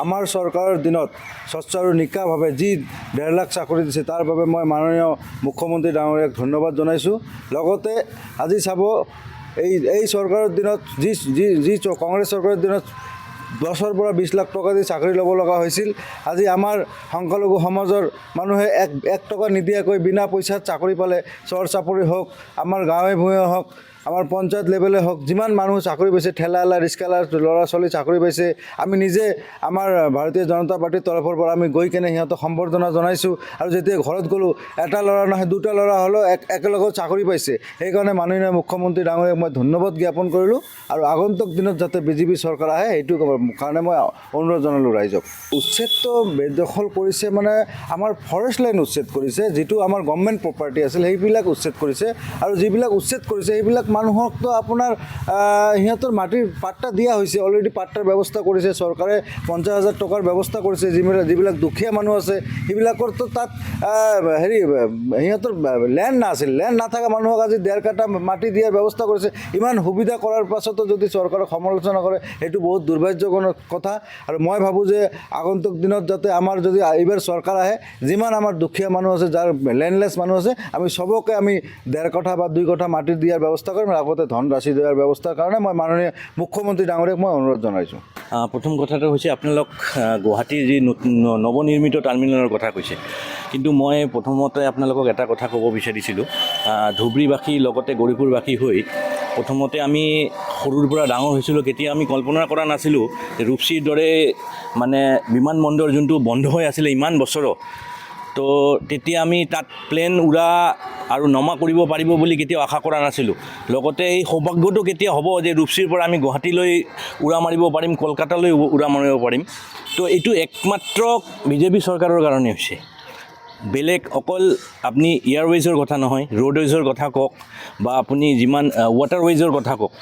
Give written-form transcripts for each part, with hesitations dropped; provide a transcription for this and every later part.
আমাৰ চৰকাৰৰ দিনত স্বচ্ছ আৰু নিকাভাৱে যি 1.5 লাখ চাকৰি দিছে তাৰ বাবে মই মাননীয় মুখ্যমন্ত্ৰী ডাঙৰীয়াক ধন্যবাদ জনাইছোঁ। লগতে আজি চাব এই চৰকাৰৰ দিনত যি কংগ্ৰেছ চৰকাৰৰ দিনত 10ৰ পৰা 20 লাখ টকা দি চাকৰি ল'ব লগা হৈছিল, আজি আমাৰ সংখ্যালঘু সমাজৰ মানুহে এক টকা নিদিয়াকৈ বিনা পইচাত চাকৰি পালে। চৰ চাপৰি হওক, আমাৰ গাঁৱে ভূঞে হওক, আমাৰ পঞ্চায়ত লেভেলে হওক, যিমান মানুহ চাকৰি পাইছে, ঠেলাৱালা ৰিক্সাৱালাৰ ল'ৰা ছোৱালী চাকৰি পাইছে। আমি নিজে আমাৰ ভাৰতীয় জনতা পাৰ্টীৰ তৰফৰ পৰা আমি গৈ কেনে সিহঁতক সম্বৰ্ধনা জনাইছোঁ। আৰু যেতিয়া ঘৰত গ'লোঁ, এটা ল'ৰা নহয় 2টা ল'ৰা হ'লেও একেলগত চাকৰি পাইছে। সেইকাৰণে মাননীয় মুখ্যমন্ত্ৰী ডাঙৰীয়াক মই ধন্যবাদ জ্ঞাপন কৰিলোঁ। আৰু আগন্তুক দিনত যাতে বিজেপি চৰকাৰ আহে সেইটো কাৰণে মই অনুৰোধ জনালোঁ ৰাইজক। উচ্ছেদটো বেদখল কৰিছে মানে আমাৰ ফৰেষ্ট লাইন উচ্ছেদ কৰিছে, যিটো আমাৰ গভৰ্ণমেণ্ট প্ৰপাৰ্টি আছিল সেইবিলাক উচ্ছেদ কৰিছে। আৰু যিবিলাক উচ্ছেদ কৰিছে সেইবিলাক মানুহকতো আপোনাৰ সিহঁতৰ মাটিৰ পাট্টা দিয়া হৈছে, অলৰেডি পাট্টাৰ ব্যৱস্থা কৰিছে চৰকাৰে। 50,000 টকাৰ ব্যৱস্থা কৰিছে। যিবিলাক দুখীয়া মানুহ আছে সেইবিলাকৰতো তাত সিহঁতৰ লেণ্ড নাছিল, লেণ্ড নাথাকা মানুহক আজি 1.5 কাঠা মাটি দিয়াৰ ব্যৱস্থা কৰিছে। ইমান সুবিধা কৰাৰ পাছতো যদি চৰকাৰক সমালোচনা কৰে সেইটো বহুত দুৰ্ভাগ্যজনক কথা। আৰু মই ভাবোঁ যে আগন্তুক দিনত যাতে আমাৰ যদি এইবাৰ চৰকাৰ আহে, যিমান আমাৰ দুখীয়া মানুহ আছে, যাৰ লেণ্ডলেছ মানুহ আছে, আমি চবকে আমি 1.5 কাঠা বা 2 কাঠা মাটি দিয়াৰ ব্যৱস্থা কৰিম। আগতে ধনৰাশি দিয়াৰ ব্যৱস্থাৰ কাৰণে মই মাননীয় মুখ্যমন্ত্ৰী ডাঙৰীয়াক মই অনুৰোধ জনাইছোঁ। প্ৰথম কথাটো হৈছে আপোনালোক গুৱাহাটীৰ যি নৱনিৰ্মিত টাৰ্মিনেলৰ কথা কৈছে, কিন্তু মই প্ৰথমতে আপোনালোকক এটা কথা ক'ব বিচাৰিছিলোঁ। ধুবুৰীবাসী লগতে গৌৰীপুৰবাসী হৈ প্ৰথমতে আমি সৰুৰ পৰা ডাঙৰ হৈছিলোঁ, কেতিয়া আমি কল্পনা কৰা নাছিলোঁ ৰূপসীৰ দৰে মানে বিমানবন্দৰ যোনটো বন্ধ হৈ আছিলে ইমান বছৰৰ, তো তেতিয়া আমি তাত প্লেন উৰা আৰু নমা কৰিব পাৰিব বুলি কেতিয়াও আশা কৰা নাছিলোঁ। লগতে এই সৌভাগ্যটো কেতিয়া হ'ব যে ৰূপসীৰ পৰা আমি গুৱাহাটীলৈ উৰা মাৰিব পাৰিম, কলকাতালৈ উৰা মাৰিব পাৰিম। তো এইটো একমাত্ৰ বিজেপি চৰকাৰৰ কাৰণে হৈছে। বেলেগ অকল আপুনি এয়াৰৱেজৰ কথা নহয়, ৰোডৱেজৰ কথা কওক বা আপুনি যিমান ৱাটাৰৱেজৰ কথা কওক,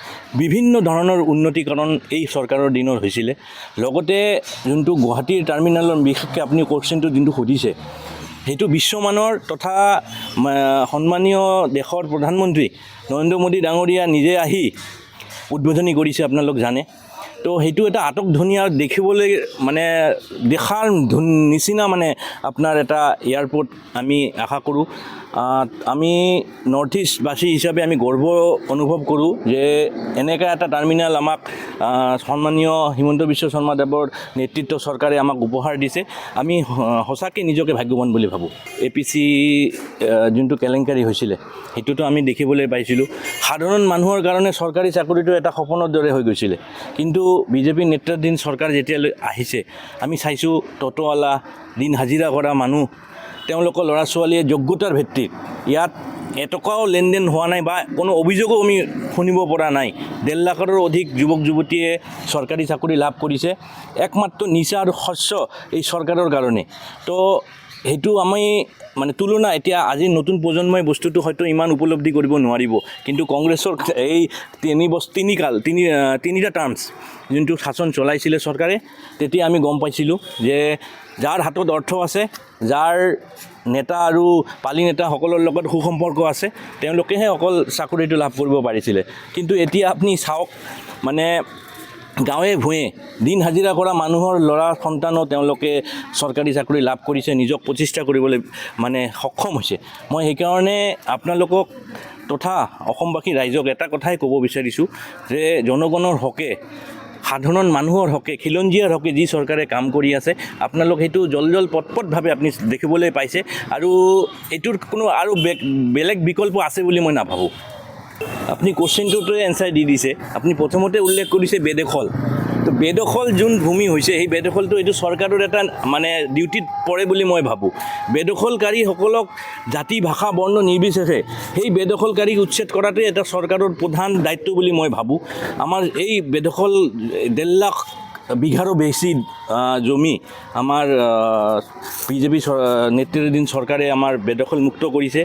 বিভিন্ন ধৰণৰ উন্নতিকৰণ এই চৰকাৰৰ দিনত হৈছিলে। লগতে যোনটো গুৱাহাটীৰ টাৰ্মিনেলৰ বিশেষকৈ আপুনি কোৱেশ্যনটো যোনটো সুধিছে, সেইটো বিশ্বমানৰ তথা সন্মানীয় দেশৰ প্ৰধানমন্ত্ৰী নৰেন্দ্ৰ মোদী ডাঙৰীয়া নিজে আহি উদ্বোধনী কৰিছে, আপোনালোক জানে। তো সেইটো এটা আটকধুনীয়া দেখিবলৈ মানে দেখাৰ নিচিনা মানে আপোনাৰ এটা এয়াৰপৰ্ট আমি আশা কৰোঁ। আমি নৰ্থ ইষ্টবাসী হিচাপে আমি গৰ্ব অনুভৱ কৰোঁ যে এনেকুৱা এটা টাৰ্মিনেল আমাক সন্মানীয় হিমন্ত বিশ্ব শৰ্মাদেৱৰ নেতৃত্ব চৰকাৰে আমাক উপহাৰ দিছে। আমি সঁচাকৈ নিজকে ভাগ্যৱান বুলি ভাবোঁ। APC যোনটো কেলেংকাৰী হৈছিলে সেইটোতো আমি দেখিবলৈ পাইছিলোঁ। সাধাৰণ মানুহৰ কাৰণে চৰকাৰী চাকৰিটো এটা সপোনৰ দৰে হৈ গৈছিলে, কিন্তু বিজেপি নেতৃত্বাধীন চৰকাৰ যেতিয়ালৈ আহিছে আমি চাইছোঁ ট'টোৱালা, দিন হাজিৰা কৰা মানুহ, তেওঁলোকৰ ল'ৰা ছোৱালীয়ে যোগ্যতাৰ ভিত্তিত ইয়াত এটকাও লেনদেন হোৱা নাই বা কোনো অভিযোগো আমি শুনিব পৰা নাই। 1.5 লাখৰো অধিক যুৱক যুৱতীয়ে চৰকাৰী চাকৰি লাভ কৰিছে একমাত্ৰ নিচা আৰু শস্য এই চৰকাৰৰ কাৰণে। তো সেইটো আমি মানে তুলনা এতিয়া আজিৰ নতুন প্ৰজন্মই বস্তুটো হয়তো ইমান উপলব্ধি কৰিব নোৱাৰিব, কিন্তু কংগ্ৰেছৰ এই তিনিটা টাৰ্মছ যোনটো শাসন চলাইছিলে চৰকাৰে, তেতিয়া আমি গম পাইছিলোঁ যে যাৰ হাতত অৰ্থ আছে, যাৰ নেতা আৰু পালি নেতাসকলৰ লগত সুসম্পৰ্ক আছে, তেওঁলোকেহে অকল চাকৰিটো লাভ কৰিব পাৰিছিলে। কিন্তু এতিয়া আপুনি চাওক, মানে গাঁৱে ভূঞে দিন হাজিৰা কৰা মানুহৰ ল'ৰা সন্তানো তেওঁলোকে চৰকাৰী চাকৰি লাভ কৰিছে, নিজক প্ৰতিষ্ঠা কৰিবলৈ মানে সক্ষম হৈছে। মই সেইকাৰণে আপোনালোকক তথা অসমবাসী ৰাইজক এটা কথাই ক'ব বিচাৰিছোঁ যে জনগণৰ হকে, সাধাৰণ মানুহৰ হকে, খিলঞ্জীয়াৰ হকে যি চৰকাৰে কাম কৰি আছে, আপোনালোক সেইটো জল পটপটভাৱে আপুনি দেখিবলৈ পাইছে। আৰু এইটোৰ কোনো আৰু বেলেগ বিকল্প আছে বুলি মই নাভাবোঁ। আপুনি কুৱেশ্যনটোতে এনচাৰ দি দিছে। আপুনি প্ৰথমতে উল্লেখ কৰিছে বেদখল। তো বেদখল যোন ভূমি হৈছে সেই বেদখলটো এইটো চৰকাৰৰ এটা মানে ডিউটিত পৰে বুলি মই ভাবোঁ। বেদখলকাৰীসকলক জাতি ভাষা বৰ্ণ নিৰ্বিশেষে সেই বেদখলকাৰীক উচ্ছেদ কৰাটোৱে এটা চৰকাৰৰ প্ৰধান দায়িত্ব বুলি মই ভাবোঁ। আমাৰ এই বেদখল 1.5 লাখ বিঘাৰো বেছি জমি আমাৰ বিজেপি নেতৃত্বাধীন চৰকাৰে আমাৰ বেদখল মুক্ত কৰিছে।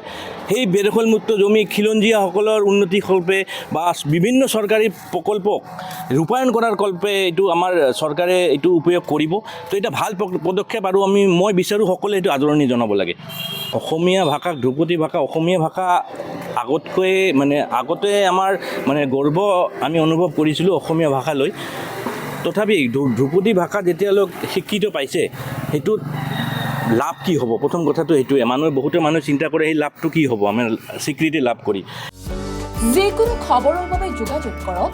সেই বেদখল মুক্ত জমি খিলঞ্জীয়াসকলৰ উন্নতিকল্পে বা বিভিন্ন চৰকাৰী প্ৰকল্পক ৰূপায়ণ কৰাৰ কল্পে এইটো আমাৰ চৰকাৰে এইটো উপয়োগ কৰিব। তো এটা ভাল পদক্ষেপ, আৰু মই বিচাৰোঁ সকলোৱে এইটো আদৰণি জনাব লাগে। অসমীয়া ভাষাক ধ্ৰুপদী ভাষা, অসমীয়া ভাষা আগতে আমাৰ মানে গৰ্ব আমি অনুভৱ কৰিছিলোঁ অসমীয়া ভাষালৈ। তথাপি ধ্ৰুপদী ভাষা যেতিয়ালৈ স্বীকৃত পাইছে সেইটোত লাভ কি হ'ব? প্ৰথম কথাটো সেইটোৱে, বহুতে মানুহে চিন্তা কৰে সেই লাভটো কি হ'ব আমি স্বীকৃতি লাভ কৰি। যিকোনো খবৰৰ বাবে যোগাযোগ কৰক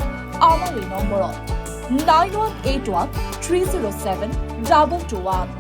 আমাৰ এই নম্বৰত 9181 307 221।